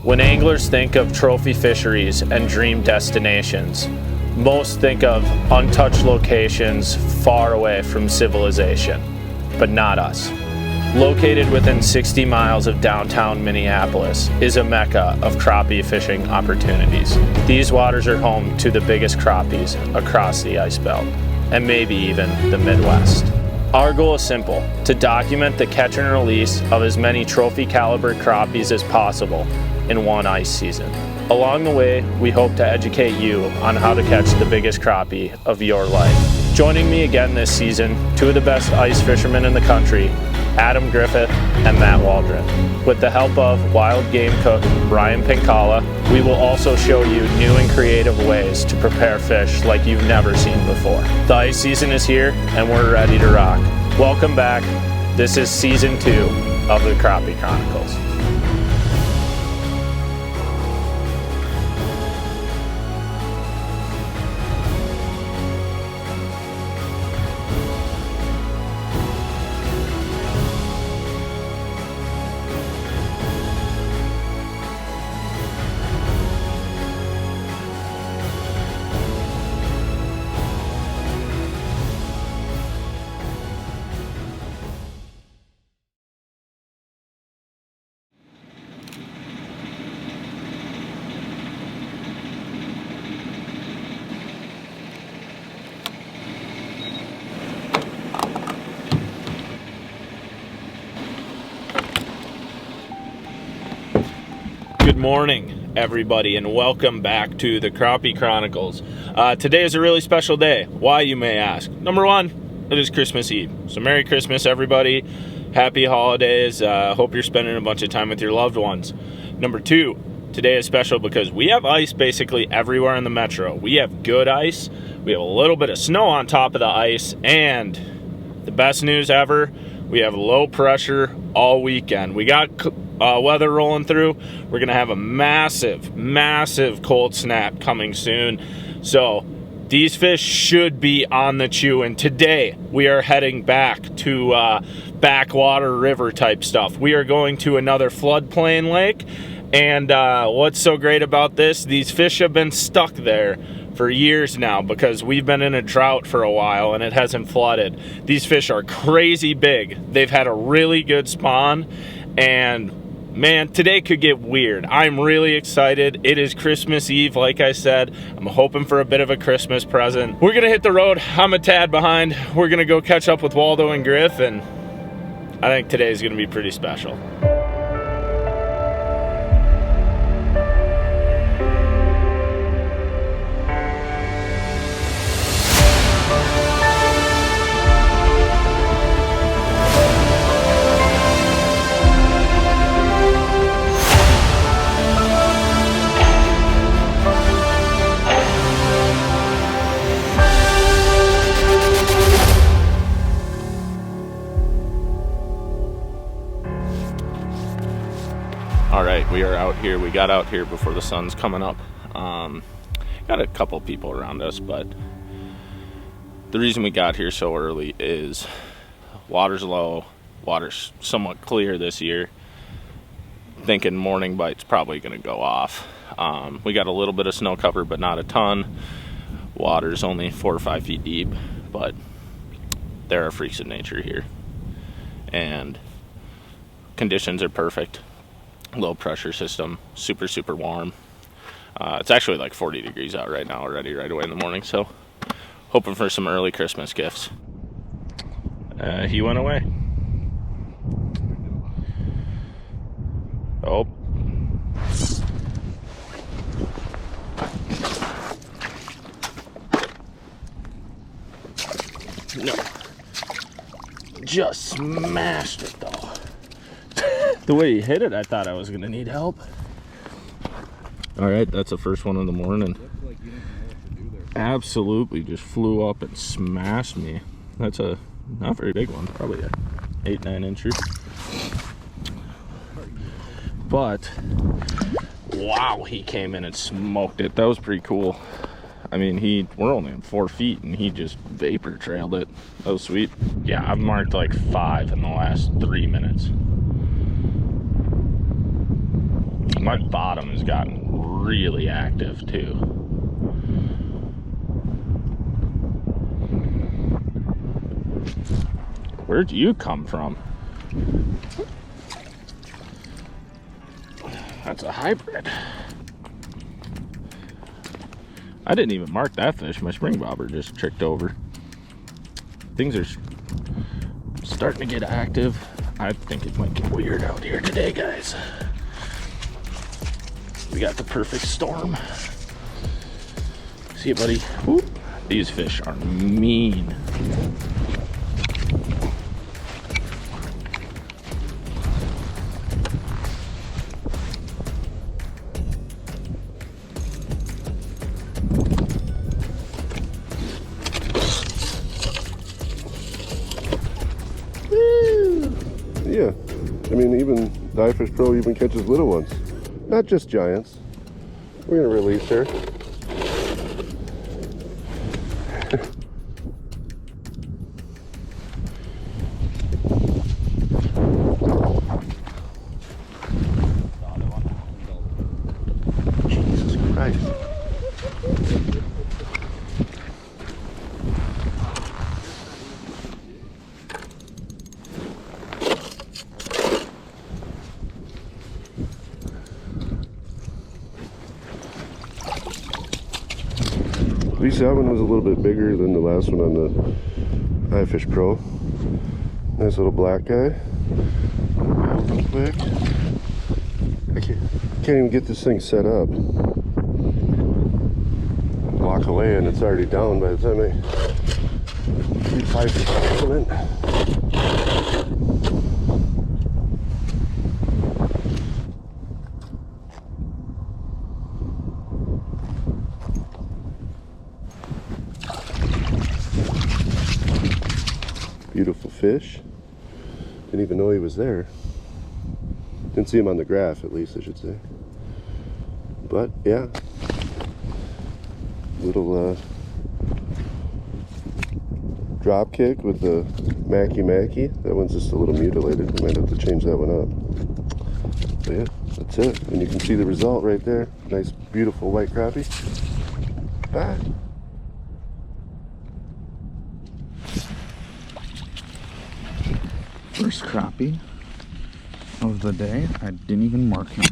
When anglers think of trophy fisheries and dream destinations, most think of untouched locations far away from civilization, but not us. Located within 60 miles of downtown Minneapolis is a mecca of crappie fishing opportunities. These waters are home to the biggest crappies across the ice belt, and maybe even the Midwest. Our goal is simple: to document the catch and release of as many trophy caliber crappies as possible in one ice season. Along the way, we hope to educate you on how to catch the biggest crappie of your life. Joining me again this season, two of the best ice fishermen in the country, Adam Griffith and Matt Waldron. With the help of wild game cook Brian Pinkalla, we will also show you new and creative ways to prepare fish like you've never seen before. The ice season is here and we're ready to rock. Welcome back. This is season 2 of the Crappie Chronicles. Good morning, everybody, and welcome back to the Crappie Chronicles. Today is a really special day. Why, you may ask? Number one, it is Christmas Eve. So Merry Christmas, everybody. Happy holidays. Hope you're spending a bunch of time with your loved ones. Number two, today is special because we have ice basically everywhere in the metro. We have good ice. We have a little bit of snow on top of the ice. And the best news ever, we have low pressure all weekend. We got weather rolling through. We're gonna have a massive cold snap coming soon, so these fish should be on the chew. And today we are heading back to backwater river type stuff. We are going to another floodplain lake, and what's so great about this, these fish have been stuck there for years now because we've been in a drought for a while and it hasn't flooded. These fish are crazy big. They've had a really good spawn, and man, today could get weird. I'm really excited. It is Christmas Eve, like I said. I'm hoping for a bit of a Christmas present. We're gonna hit the road. I'm a tad behind. We're gonna go catch up with Waldo and Griff, and I think today is gonna be pretty special. All right, we are out here. We got out here before the sun's coming up. Got a couple people around us, but the reason we got here so early is water's low, water's somewhat clear this year. Thinking morning bite's probably gonna go off. We got a little bit of snow cover, but not a ton. Water's only 4 or 5 feet deep, but there are freaks of nature here. And conditions are perfect. Low pressure system, super warm. It's actually like 40 degrees out right now already, right away in the morning, so hoping for some early Christmas gifts. He went away. Oh. No. Just smashed it though. The way he hit it, I thought I was gonna need help. All right, that's the first one of the morning. Absolutely just flew up and smashed me. That's a not very big one, probably a 8-9 incher. But wow, he came in and smoked it. That was pretty cool. I mean, we're only at 4 feet and he just vapor trailed it. That was sweet. Yeah, I've marked like 5 in the last 3 minutes. My bottom has gotten really active too. Where'd you come from? That's a hybrid. I didn't even mark that fish. My spring bobber just tricked over. Things are starting to get active. I think it might get weird out here today, guys. We got the perfect storm. See you, buddy. Whoop. These fish are mean. Yeah, I mean, even Dive Fish Pro even catches little ones, not just giants. We're gonna release her. Jesus Christ. At least that one was a little bit bigger than the last one on the Dive Fish Pro. Nice little black guy. Real quick. I can't even get this thing set up. Walk away and it's already down by the time I get 5 fish in it. Beautiful fish. Didn't even know he was there. Didn't see him on the graph, at least I should say. But yeah, little drop kick with the Mackie. That one's just a little mutilated. We might have to change that one up. So yeah, that's it. And you can see the result right there. Nice, beautiful white crappie. Bye. First crappie of the day. I didn't even mark him.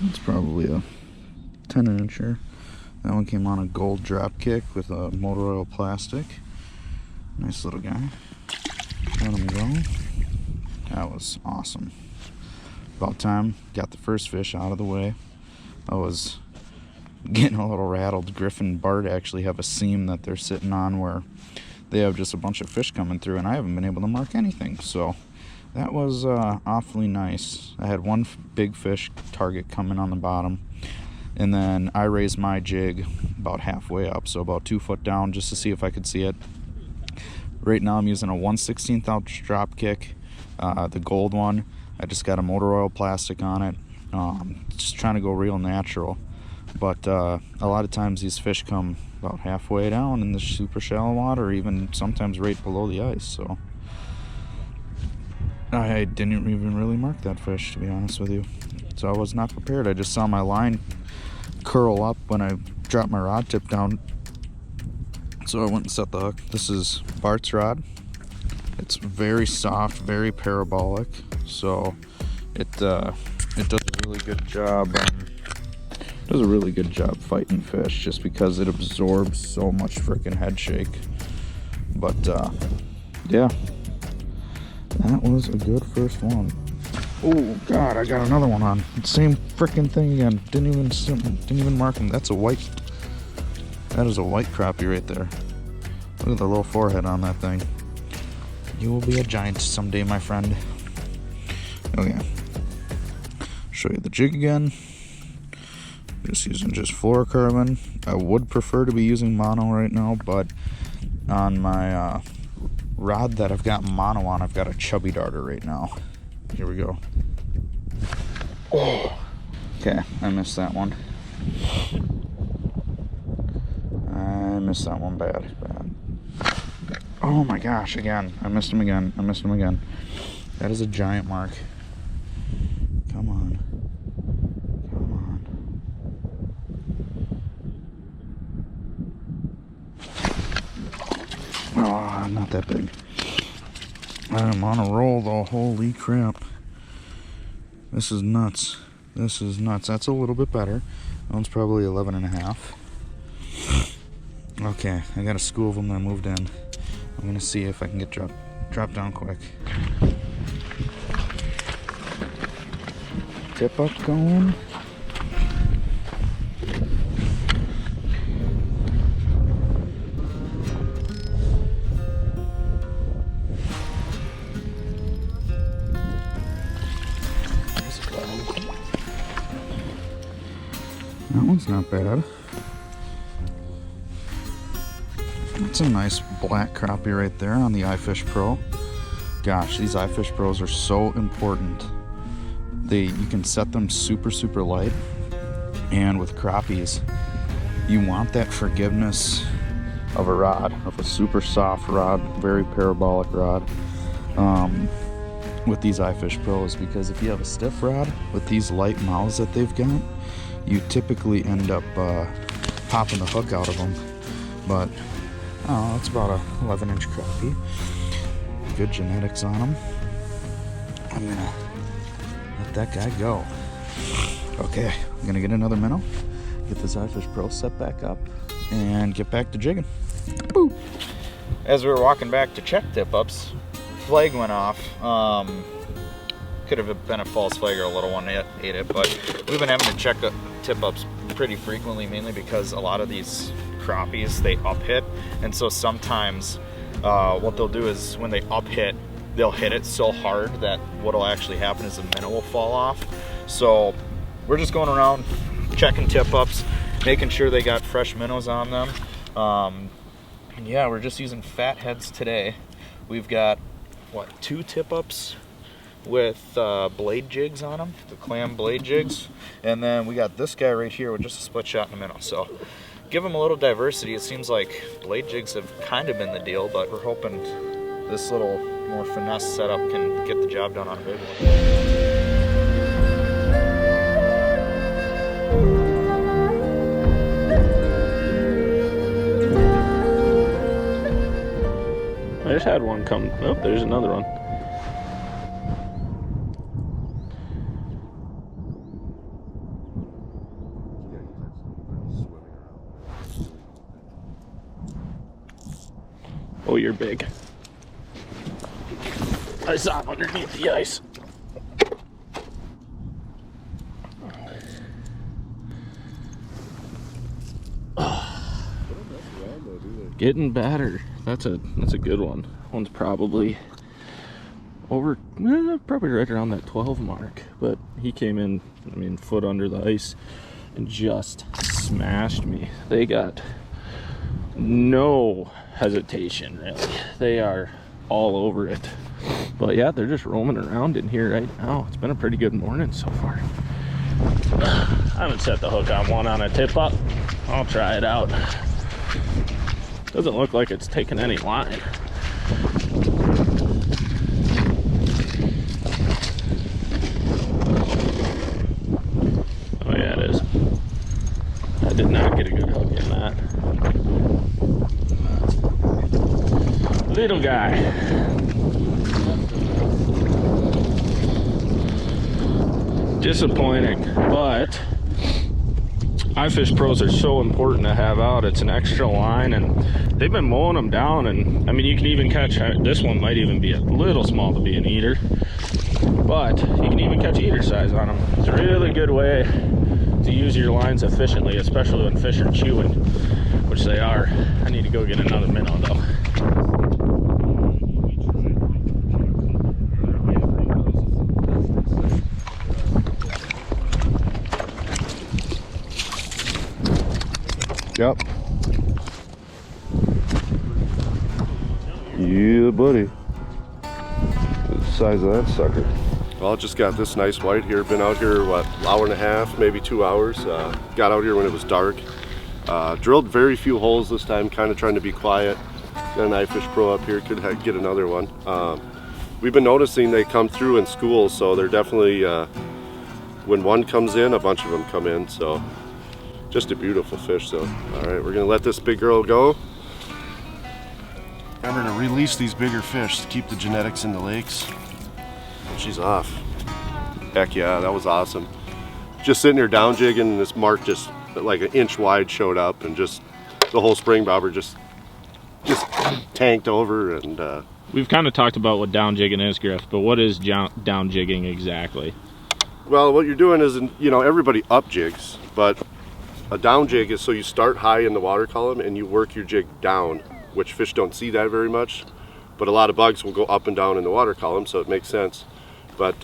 It's probably a 10-incher. That one came on a gold drop kick with a motor oil plastic. Nice little guy. Let him go. That was awesome. About time. Got the first fish out of the way. I was getting a little rattled. Griff and Bart actually have a seam that they're sitting on where they have just a bunch of fish coming through, and I haven't been able to mark anything. So that was awfully nice. I had one big fish target coming on the bottom, and then I raised my jig about halfway up, so about 2 foot down, just to see if I could see it. Right now I'm using a 1/16 ounce drop kick, the gold one. I just got a motor oil plastic on it, just trying to go real natural. But a lot of times these fish come about halfway down in the super shallow water, or even sometimes right below the ice. So I didn't even really mark that fish, to be honest with you. So I was not prepared. I just saw my line curl up when I dropped my rod tip down, so I went and set the hook. This is Bart's rod. It's very soft, very parabolic, so it does a really good job. Does a really good job fighting fish, just because it absorbs so much freaking head shake. But yeah, that was a good first one. Oh God, I got another one on. Same freaking thing again. Didn't even mark him. That's a white. That is a white crappie right there. Look at the little forehead on that thing. You will be a giant someday, my friend. Okay. Show you the jig again. Just using just fluorocarbon. I would prefer to be using mono right now, but on my rod that I've got mono on, I've got a chubby darter right now. Here we go. Oh, okay, I missed that one. I missed that one bad. Oh my gosh, again. I missed him again. That is a giant mark. Come on. not that big. I'm on a roll though, holy crap. This is nuts. This is nuts. That's a little bit better. That one's probably 11 and a half. Okay, I got a school of them that moved in. I'm gonna see if I can get drop down quick. Tip up going. That one's not bad. That's a nice black crappie right there on the iFish Pro. Gosh, these iFish Pros are so important. You can set them super light, and with crappies, you want that forgiveness of a rod, of a super soft rod, very parabolic rod, with these iFish Pros, because if you have a stiff rod with these light mouths that they've got, you typically end up popping the hook out of them. But oh, it's about a 11-inch crappie. Good genetics on them. I'm gonna let that guy go. Okay, I'm gonna get another minnow, get this iFish Pro set back up, and get back to jigging. Boop. As we were walking back to check tip-ups, flag went off. Could have been a false flag or a little one ate it, but we've been having to check tip-ups pretty frequently, mainly because a lot of these crappies, they up hit, and so sometimes what they'll do is when they up hit, they'll hit it so hard that what'll actually happen is the minnow will fall off. So we're just going around checking tip-ups, making sure they got fresh minnows on them, and yeah, we're just using fat heads today. We've got what, 2 tip-ups with blade jigs on them, the clam blade jigs, and then we got this guy right here with just a split shot and a minnow. So give them a little diversity. It seems like blade jigs have kind of been the deal, but we're hoping this little more finesse setup can get the job done on a big one. I just had one come. Oh, there's another one. Oh, you're big. I saw him underneath the ice. Getting battered. That's a good one. One's probably over, probably right around that 12 mark. But he came in, I mean, foot under the ice and just smashed me. They got no hesitation, really. They are all over it. But yeah, they're just roaming around in here right now. It's been a pretty good morning so far. I haven't set the hook on one on a tip up. I'll try it out. Doesn't look like it's taking any line. Oh yeah, it is. I did not get a good hook in that. Little guy. Disappointing, but iFish Pros are so important to have out. It's an extra line, and they've been mowing them down. And I mean, you can even catch, this one might even be a little small to be an eater, but you can even catch eater size on them. It's a really good way to use your lines efficiently, especially when fish are chewing, which they are. I need to go get another minnow though. Yep. Yeah, buddy. The size of that sucker. Well, just got this nice white here. Been out here, what, an hour and a half, maybe 2 hours. Got out here when it was dark. Drilled very few holes this time, kind of trying to be quiet. Got an iFish Pro up here, could get another one. We've been noticing they come through in schools, so they're definitely, when one comes in, a bunch of them come in, so just a beautiful fish. So all right, we're gonna let this big girl go. Remember to release these bigger fish to keep the genetics in the lakes. She's off. Heck yeah, that was awesome. Just sitting there down jigging, and this mark just like an inch wide showed up, and just the whole spring bobber just tanked over. And we've kind of talked about what down jigging is, Griff, but what is down jigging exactly? Well, what you're doing is, you know, everybody up jigs, but a down jig is so you start high in the water column and you work your jig down, which fish don't see that very much, but a lot of bugs will go up and down in the water column, so it makes sense. But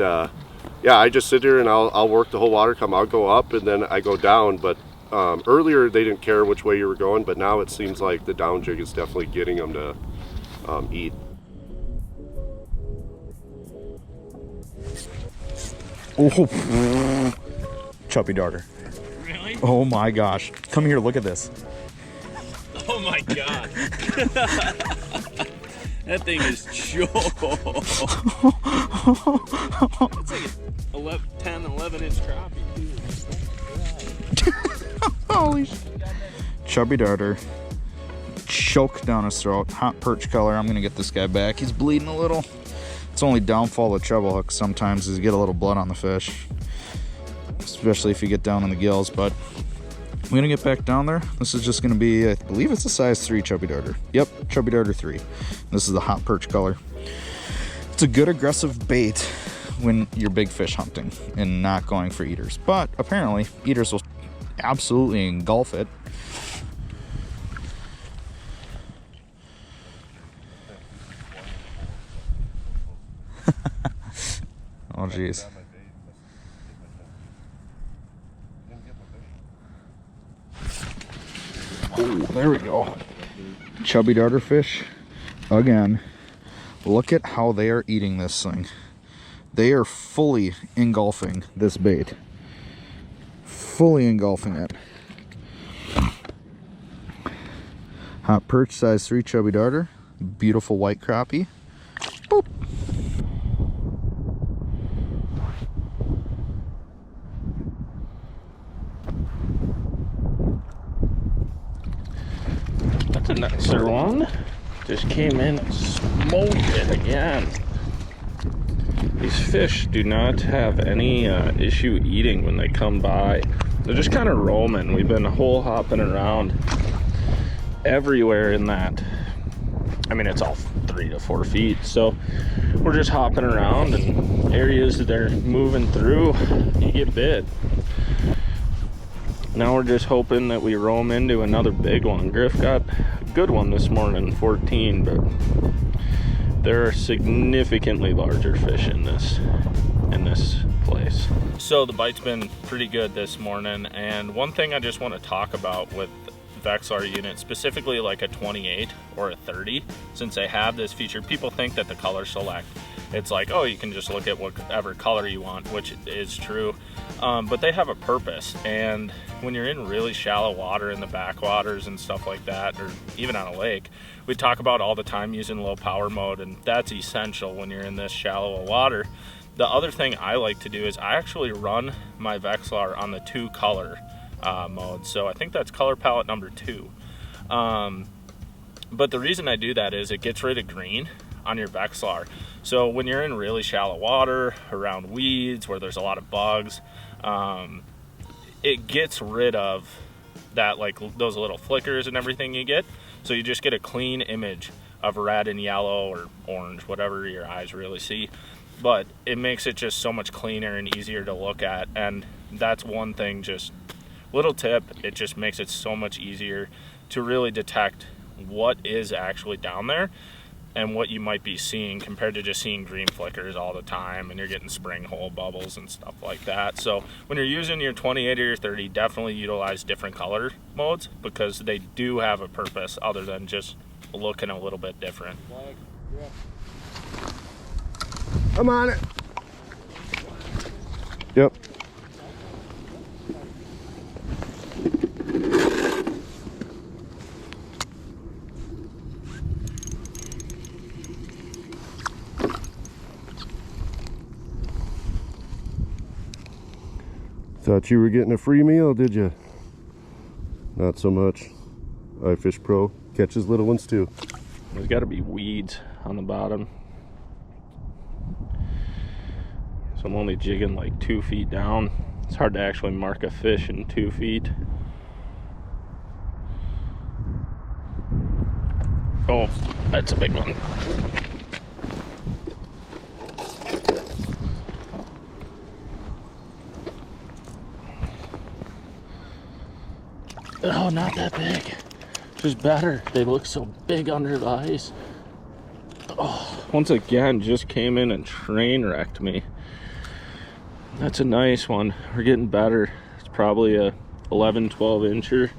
yeah, I just sit here and I'll work the whole water column. I'll go up and then I go down, but earlier they didn't care which way you were going, but now it seems like the down jig is definitely getting them to eat. Oh, chubby darter. Really? Oh my gosh. Come here, look at this. Oh my god. That thing is choked. It's like a 10, 11 inch crappie. Holy shit. Chubby darter. Choke down his throat. Hot perch color. I'm gonna get this guy back. He's bleeding a little. It's only downfall of treble hooks sometimes is you get a little blood on the fish, especially if you get down in the gills. But I'm gonna get back down there. This is just gonna be, I believe it's a size 3 chubby darter. Yep, chubby darter 3. This is the hot perch color. It's a good aggressive bait when you're big fish hunting and not going for eaters. But apparently eaters will absolutely engulf it. Oh jeez. Oh, there we go. Chubby darter fish again. Look at how they are eating this thing. They are fully engulfing this bait. Fully engulfing it. Hot perch, size 3 chubby darter. Beautiful white crappie. Boop. That's a nicer one. Just came in and smoked it again. These fish do not have any issue eating when they come by. They're just kind of roaming. We've been hole hopping around everywhere in that. I mean, it's all 3 to 4 feet, so we're just hopping around, and areas that they're moving through, you get bit. Now we're just hoping that we roam into another big one. Griff got a good one this morning, 14, but there are significantly larger fish in this place. So the bite's been pretty good this morning, and one thing I just want to talk about with Vexilar unit, specifically like a 28 or a 30, since they have this feature, people think that the color select, it's like, oh, you can just look at whatever color you want, which is true, but they have a purpose. And when you're in really shallow water in the backwaters and stuff like that, or even on a lake, we talk about all the time using low power mode, and that's essential when you're in this shallow water. The other thing I like to do is I actually run my Vexilar on the 2 color mode. So I think that's color palette number 2. But the reason I do that is it gets rid of green on your Vexilar. So when you're in really shallow water, around weeds, where there's a lot of bugs, it gets rid of that, like those little flickers and everything you get. So you just get a clean image of red and yellow or orange, whatever your eyes really see. But it makes it just so much cleaner and easier to look at. And that's one thing, just little tip, it just makes it so much easier to really detect what is actually down there and what you might be seeing, compared to just seeing green flickers all the time and you're getting spring hole bubbles and stuff like that. So when you're using your 28 or your 30, definitely utilize different color modes, because they do have a purpose other than just looking a little bit different. I'm on it. Yep. Thought you were getting a free meal, did you? Not so much. iFish Pro catches little ones too. There's got to be weeds on the bottom. So I'm only jigging like 2 feet down. It's hard to actually mark a fish in 2 feet. Oh, that's a big one. Oh, not that big. Just better. They look so big under the ice. Oh, once again, just came in and train wrecked me. That's a nice one. We're getting better. It's probably a 11, 12 incher.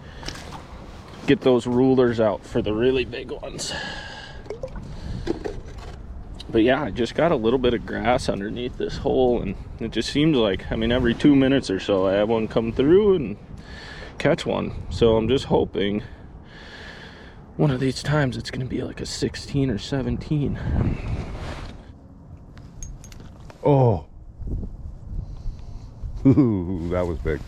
Get those rulers out for the really big ones. But yeah, I just got a little bit of grass underneath this hole, and it just seems like, I mean, every 2 minutes or so I have one come through and catch one. So I'm just hoping one of these times it's gonna be like a 16 or 17. Oh. Ooh, that was big.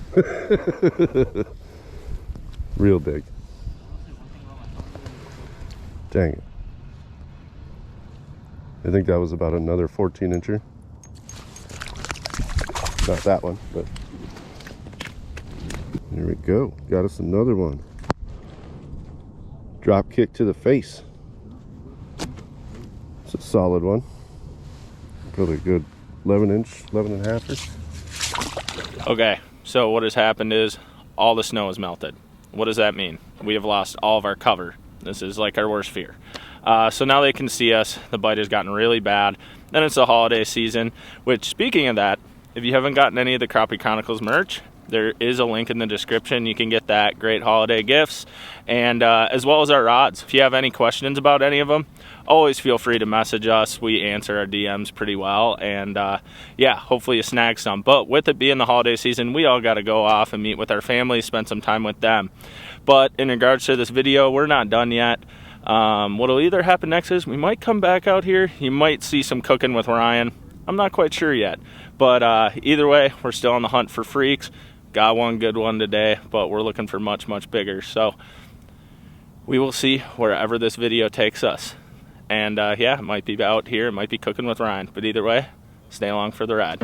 Real big. Dang it. I think that was about another 14 incher. Not that one, but there we go. Got us another one. Drop kick to the face. It's a solid one. Probably a good 11 inch, 11 and a half. Okay, so what has happened is all the snow has melted. What does that mean? We have lost all of our cover. This is like our worst fear. So now they can see us. The bite has gotten really bad. Then it's the holiday season, which, speaking of that, if you haven't gotten any of the Crappie Chronicles merch, there is a link in the description. You can get that. Great holiday gifts, and as well as our rods. If you have any questions about any of them, always feel free to message us. We answer our DMs pretty well, and yeah, hopefully you snag some. But with it being the holiday season, we all got to go off and meet with our families, spend some time with them. But in regards to this video, we're not done yet. What'll either happen next is we might come back out here. You might see some cooking with Ryan. I'm not quite sure yet, but either way, we're still on the hunt for freaks. Got one good one today, but we're looking for much, much bigger. So we will see wherever this video takes us. And yeah, it might be out here, it might be cooking with Ryan, but either way, stay along for the ride.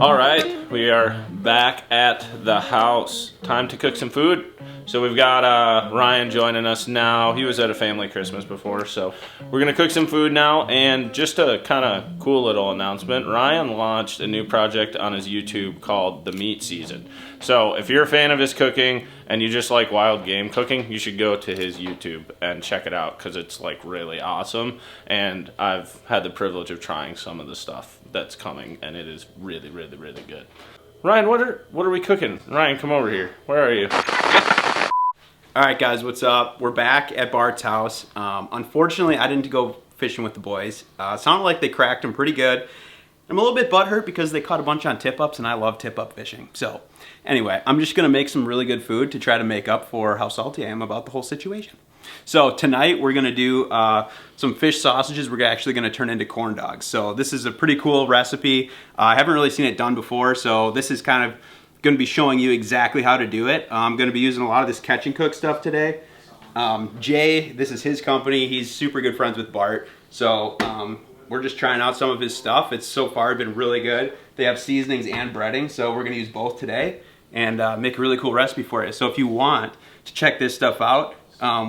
All right, we are back at the house. Time to cook some food. So we've got Ryan joining us now. He was at a family Christmas before, so we're gonna cook some food now. And just a kind of cool little announcement, Ryan launched a new project on his YouTube called The Meat Season. So if you're a fan of his cooking and you just like wild game cooking, you should go to his YouTube and check it out, because it's like really awesome. And I've had the privilege of trying some of the stuff that's coming, and it is really, really, really good. Ryan, what are we cooking? Ryan, come over here. Where are you? All right, guys, what's up? We're back at Bart's house. Unfortunately, I didn't go fishing with the boys. Sounded like they cracked them pretty good. I'm a little bit butthurt because they caught a bunch on tip-ups, and I love tip-up fishing. So anyway, I'm just gonna make some really good food to try to make up for how salty I am about the whole situation. So tonight we're gonna do some fish sausages. We're actually gonna turn into corn dogs. So this is a pretty cool recipe. I haven't really seen it done before, so this is kind of going to be showing you exactly how to do it. I'm going to be using a lot of this catch and cook stuff today. Jay, this is his company. He's super good friends with Bart. So we're just trying out some of his stuff. It's so far been really good. They have seasonings and breading, so we're going to use both today and make a really cool recipe for it. So if you want to check this stuff out,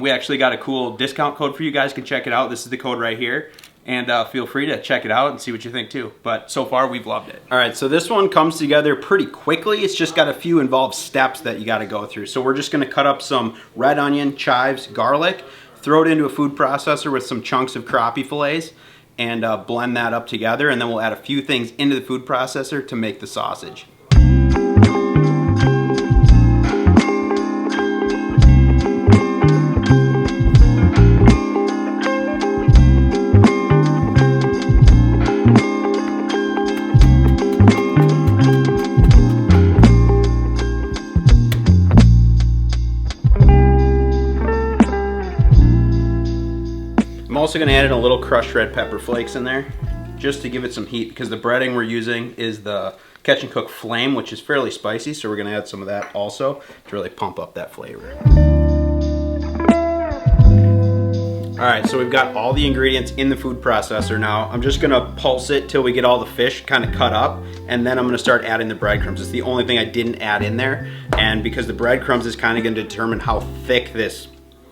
we actually got a cool discount code for you guys. Can check it out. This is the code right here. And feel free to check it out and see what you think too. But so far, we've loved it. All right, so this one comes together pretty quickly. It's just got a few involved steps that you gotta go through. So we're just gonna cut up some red onion, chives, garlic, throw it into a food processor with some chunks of crappie fillets, and blend that up together. And then we'll add a few things into the food processor to make the sausage. also gonna add in a little crushed red pepper flakes in there, just to give it some heat, because the breading we're using is the Catch and Cook Flame, which is fairly spicy, so we're gonna add some of that also to really pump up that flavor. All right, so we've got all the ingredients in the food processor now. I'm just gonna pulse it till we get all the fish kind of cut up, and then I'm gonna start adding the breadcrumbs. It's the only thing I didn't add in there, and because the breadcrumbs is kind of gonna determine how thick this,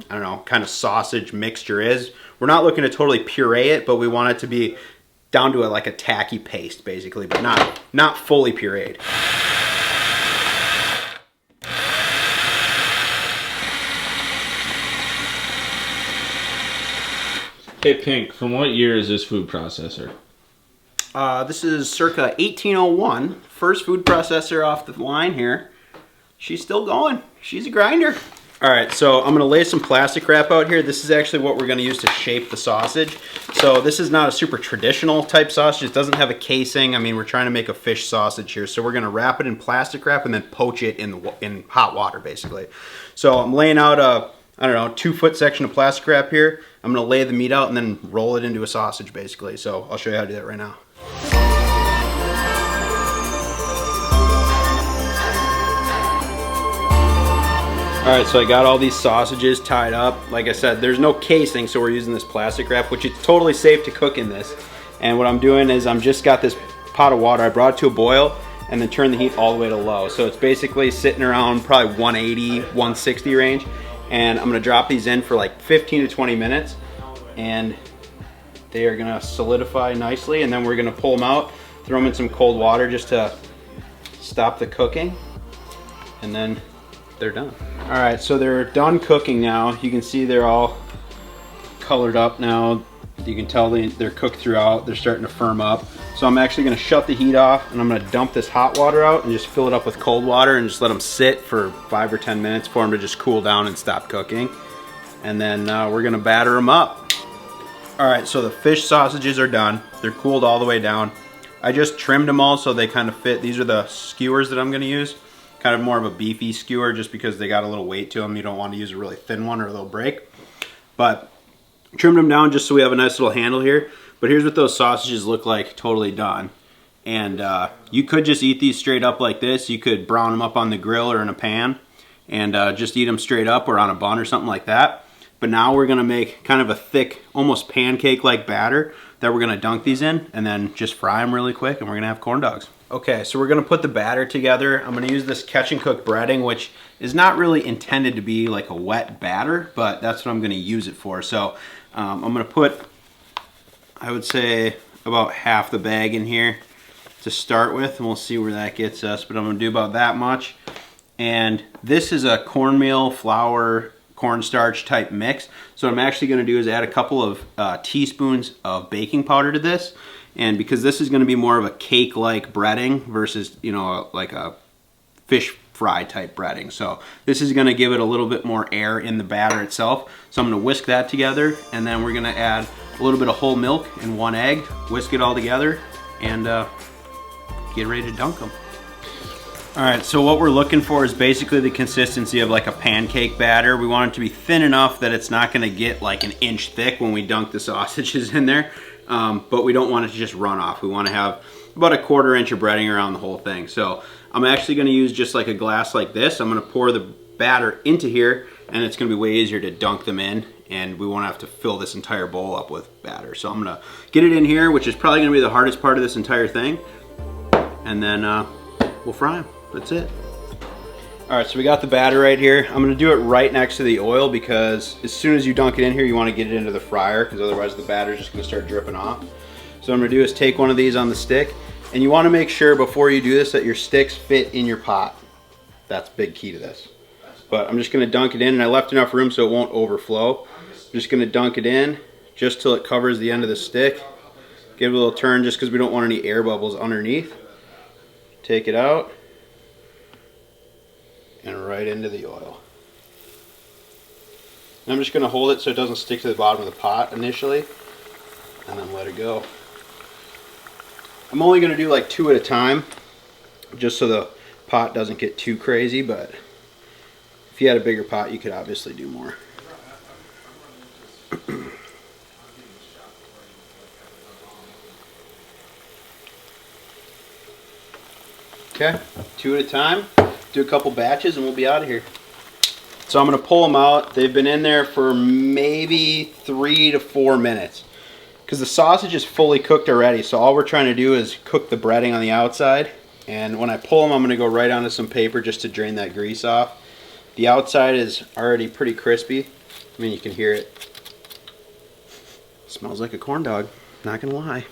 I don't know, kind of sausage mixture is. We're not looking to totally puree it, but we want it to be down to like a tacky paste, basically, but not fully pureed. Hey Pink, from what year is this food processor? This is circa 1801. First food processor off the line here. She's still going. She's a grinder. All right, so I'm gonna lay some plastic wrap out here. This is actually what we're gonna use to shape the sausage. So this is not a super traditional type sausage. It doesn't have a casing. I mean, we're trying to make a fish sausage here. So we're gonna wrap it in plastic wrap and then poach it in hot water, basically. So I'm laying out a, I don't know, 2-foot section of plastic wrap here. I'm gonna lay the meat out and then roll it into a sausage, basically. So I'll show you how to do that right now. All right, so I got all these sausages tied up. Like I said, there's no casing, so we're using this plastic wrap, which is totally safe to cook in this. And what I'm doing is I'm just got this pot of water. I brought it to a boil and then turn the heat all the way to low. So it's basically sitting around probably 180, 160 range. And I'm gonna drop these in for like 15 to 20 minutes. And they are gonna solidify nicely. And then we're gonna pull them out, throw them in some cold water just to stop the cooking. And then they're done. All right, so they're done cooking now. You can see they're all colored up now. You can tell they're cooked throughout. They're starting to firm up. So I'm actually gonna shut the heat off and I'm gonna dump this hot water out and just fill it up with cold water and just let them sit for 5 or 10 minutes for them to just cool down and stop cooking. And then we're gonna batter them up. All right, so the fish sausages are done. They're cooled all the way down. I just trimmed them all so they kind of fit. These are the skewers that I'm gonna use. Kind of more of a beefy skewer just because they got a little weight to them. You don't want to use a really thin one or they'll break. But trimmed them down just so we have a nice little handle here. But here's what those sausages look like totally done. And you could just eat these straight up like this. You could brown them up on the grill or in a pan and just eat them straight up or on a bun or something like that. But now we're gonna make kind of a thick, almost pancake-like batter that we're gonna dunk these in and then just fry them really quick and we're gonna have corn dogs. Okay, so we're gonna put the batter together. I'm gonna use this Catch and Cook breading, which is not really intended to be like a wet batter, but that's what I'm gonna use it for. So I'm gonna put, I would say, about half the bag in here to start with, and we'll see where that gets us, but I'm gonna do about that much. And this is a cornmeal, flour, cornstarch type mix. So what I'm actually gonna do is add a couple of teaspoons of baking powder to this. And because this is going to be more of a cake-like breading versus, you know, like a fish fry type breading. So this is going to give it a little bit more air in the batter itself. So I'm going to whisk that together and then we're going to add a little bit of whole milk and 1 egg, whisk it all together and get ready to dunk them. All right, so what we're looking for is basically the consistency of like a pancake batter. We want it to be thin enough that it's not going to get like an inch thick when we dunk the sausages in there. But we don't want it to just run off. We want to have about a 1/4 inch of breading around the whole thing. So I'm actually going to use just like a glass like this. I'm going to pour the batter into here and it's going to be way easier to dunk them in and we won't have to fill this entire bowl up with batter. So I'm going to get it in here, which is probably going to be the hardest part of this entire thing. And then we'll fry them. That's it. All right, so we got the batter right here. I'm gonna do it right next to the oil because as soon as you dunk it in here, you wanna get it into the fryer because otherwise the batter's just gonna start dripping off. So what I'm gonna do is take one of these on the stick and you wanna make sure before you do this that your sticks fit in your pot. That's a big key to this. But I'm just gonna dunk it in and I left enough room so it won't overflow. I'm just gonna dunk it in just till it covers the end of the stick. Give it a little turn just because we don't want any air bubbles underneath. Take it out. And right into the oil. And I'm just going to hold it so it doesn't stick to the bottom of the pot initially, and then let it go. I'm only going to do like 2 at a time, just so the pot doesn't get too crazy, but if you had a bigger pot, you could obviously do more. Okay, 2 at a time. Do a couple batches and we'll be out of here. So I'm gonna pull them out. They've been in there for maybe 3 to 4 minutes because the sausage is fully cooked already. So all we're trying to do is cook the breading on the outside. And when I pull them, I'm gonna go right onto some paper just to drain that grease off. The outside is already pretty crispy. I mean, you can hear it. Smells like a corn dog, not gonna lie.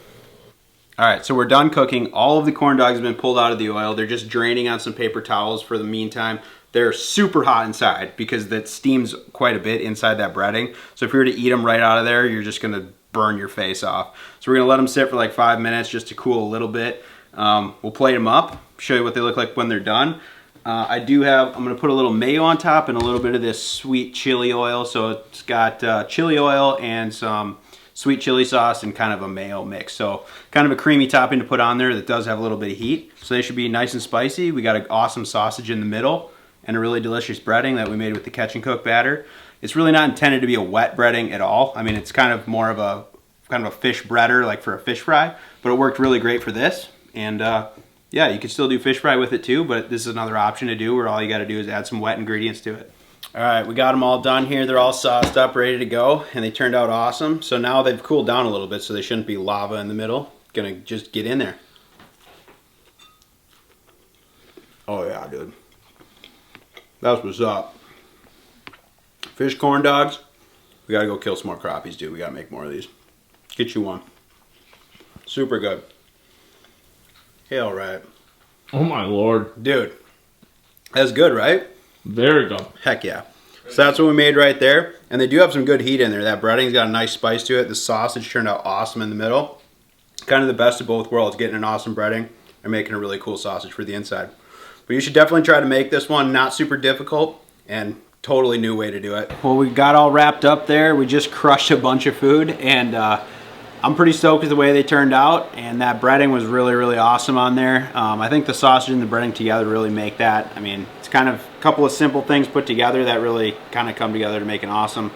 All right, so we're done cooking. All of the corn dogs have been pulled out of the oil. They're just draining on some paper towels for the meantime. They're super hot inside because that steams quite a bit inside that breading. So if you were to eat them right out of there, you're just gonna burn your face off. So we're gonna let them sit for like 5 minutes just to cool a little bit. We'll plate them up, show you what they look like when they're done. I'm gonna put a little mayo on top and a little bit of this sweet chili oil. So it's got chili oil and some sweet chili sauce and kind of a mayo mix. So kind of a creamy topping to put on there that does have a little bit of heat. So they should be nice and spicy. We got an awesome sausage in the middle and a really delicious breading that we made with the catch and cook batter. It's really not intended to be a wet breading at all. I mean, it's kind of more of a fish breader, like for a fish fry, but it worked really great for this. And yeah, you could still do fish fry with it too, but this is another option to do where all you gotta do is add some wet ingredients to it. All right, we got them all done here. They're all sauced up, ready to go, and they turned out awesome. So now they've cooled down a little bit, so they shouldn't be lava in the middle. Gonna just get in there. Oh yeah, dude. That's what's up. Fish corn dogs. We gotta go kill some more crappies, dude. We gotta make more of these. Get you one. Super good. Hell right. Oh my Lord. Dude, that's good, right? Very good. Heck yeah. So that's what we made right there. And they do have some good heat in there. That breading's got a nice spice to it. The sausage turned out awesome in the middle. Kind of the best of both worlds, getting an awesome breading and making a really cool sausage for the inside. But you should definitely try to make this one. Not super difficult and totally new way to do it. Well, we got all wrapped up there. We just crushed a bunch of food, and I'm pretty stoked with the way they turned out, and that breading was really, really awesome on there. I think the sausage and the breading together really make that. I mean, it's kind of a couple of simple things put together that really kind of come together to make an awesome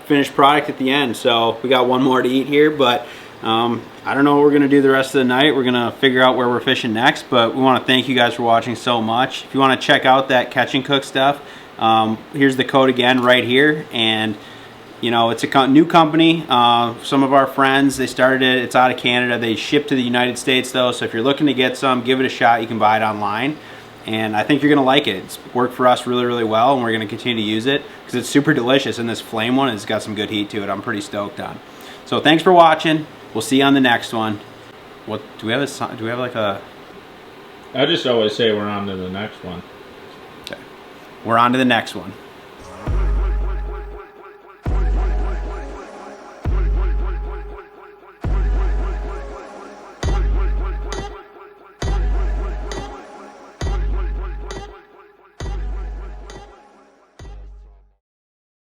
finished product at the end. So we got one more to eat here, but I don't know what we're gonna do the rest of the night. We're gonna figure out where we're fishing next, but we wanna thank you guys for watching so much. If you wanna check out that catch and cook stuff, here's the code again right here. And you know, it's a new company. Some of our friends, they started it. It's out of Canada. They ship to the United States though. So if you're looking to get some, give it a shot. You can buy it online. And I think you're gonna like it. It's worked for us really, really well, and we're gonna continue to use it because it's super delicious. And this flame one has got some good heat to it. I'm pretty stoked on. So thanks for watching. We'll see you on the next one. What do we have? Do we have like a? I just always say we're on to the next one. Okay. We're on to the next one.